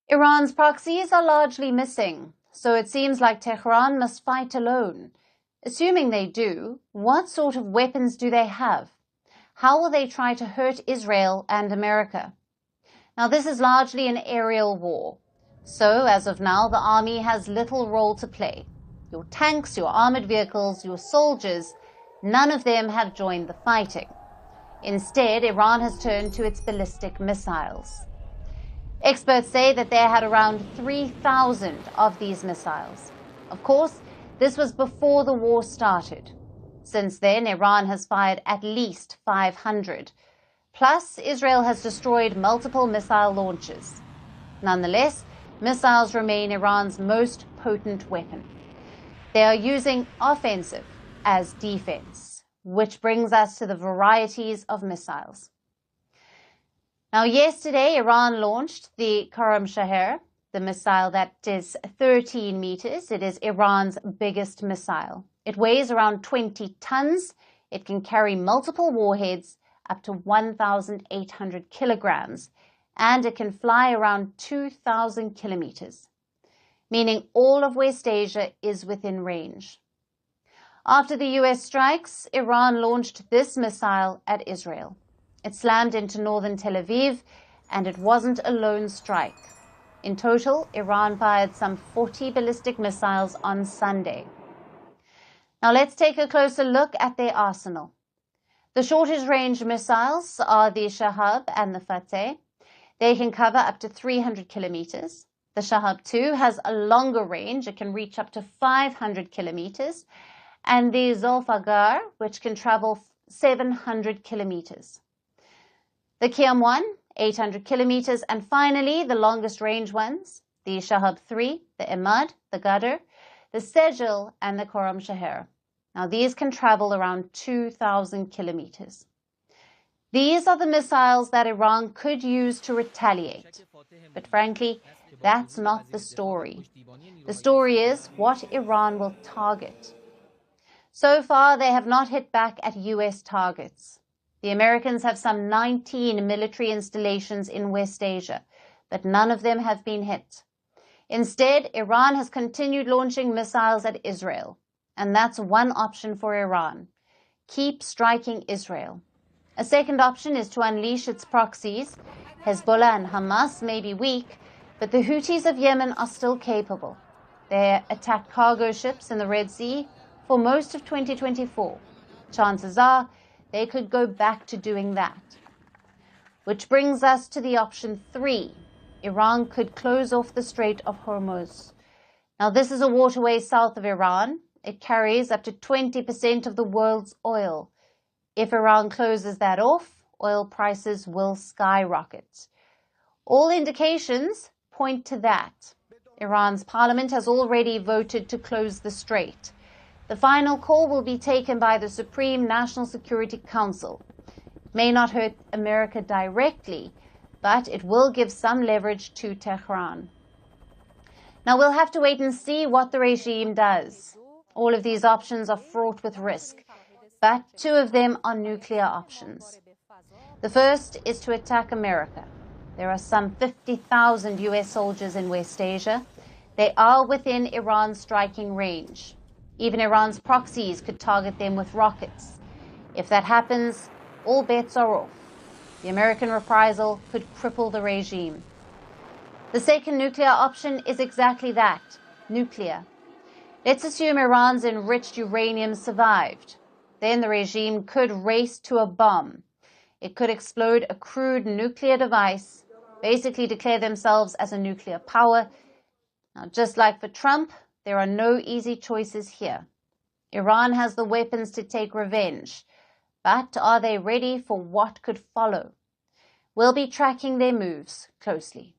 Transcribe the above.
Iran's proxies are largely missing, so it seems like Tehran must fight alone. Assuming they do, what sort of weapons do they have? How will they try to hurt Israel and America? Now, this is largely an aerial war. So, as of now, the army has little role to play. Your tanks, your armored vehicles, your soldiers, none of them have joined the fighting. Instead, Iran has turned to its ballistic missiles. Experts say that they had around 3,000 of these missiles. Of course, this was before the war started. Since then, Iran has fired at least 500. Plus, Israel has destroyed multiple missile launches. Nonetheless, missiles remain Iran's most potent weapon. They are using offensive as defense, which brings us to the varieties of missiles. Now, yesterday, Iran launched the Khorramshahr, the missile that is 13 meters. It is Iran's biggest missile. It weighs around 20 tons. It can carry multiple warheads up to 1,800 kilograms, and it can fly around 2,000 kilometers, meaning all of West Asia is within range. After the US strikes, Iran launched this missile at Israel. It slammed into northern Tel Aviv, and it wasn't a lone strike. In total, Iran fired some 40 ballistic missiles on Sunday. Now let's take a closer look at their arsenal. The shortest range missiles are the Shahab and the Fateh. They can cover up to 300 kilometers. The Shahab 2 has a longer range. It can reach up to 500 kilometers. And the Zulfagar, which can travel 700 kilometers. The Qiyam 1, 800 kilometers. And finally, the longest range ones, the Shahab 3, the Imad, the Ghadr, the Sejil, and the Khorramshahr. Now, these can travel around 2,000 kilometers. These are the missiles that Iran could use to retaliate. But frankly, that's not the story. The story is what Iran will target. So far, they have not hit back at US targets. The Americans have some 19 military installations in West Asia, but none of them have been hit. Instead, Iran has continued launching missiles at Israel. And that's one option for Iran. Keep striking Israel. A second option is to unleash its proxies. Hezbollah and Hamas may be weak, but the Houthis of Yemen are still capable. They attacked cargo ships in the Red Sea for most of 2024. Chances are they could go back to doing that. Which brings us to the option 3. Iran could close off the Strait of Hormuz. Now, this is a waterway south of Iran. It carries up to 20% of the world's oil. If Iran closes that off, oil prices will skyrocket. All indications point to that. Iran's parliament has already voted to close the strait. The final call will be taken by the Supreme National Security Council. It may not hurt America directly, but it will give some leverage to Tehran. Now, we'll have to wait and see what the regime does. All of these options are fraught with risk, but 2 of them are nuclear options. The first is to attack America. There are some 50,000 US soldiers in West Asia. They are within Iran's striking range. Even Iran's proxies could target them with rockets. If that happens, all bets are off. The American reprisal could cripple the regime. The second nuclear option is exactly that, nuclear. Let's assume Iran's enriched uranium survived. Then the regime could race to a bomb. It could explode a crude nuclear device, basically declare themselves as a nuclear power. Now, just like for Trump, there are no easy choices here. Iran has the weapons to take revenge, but are they ready for what could follow? We'll be tracking their moves closely.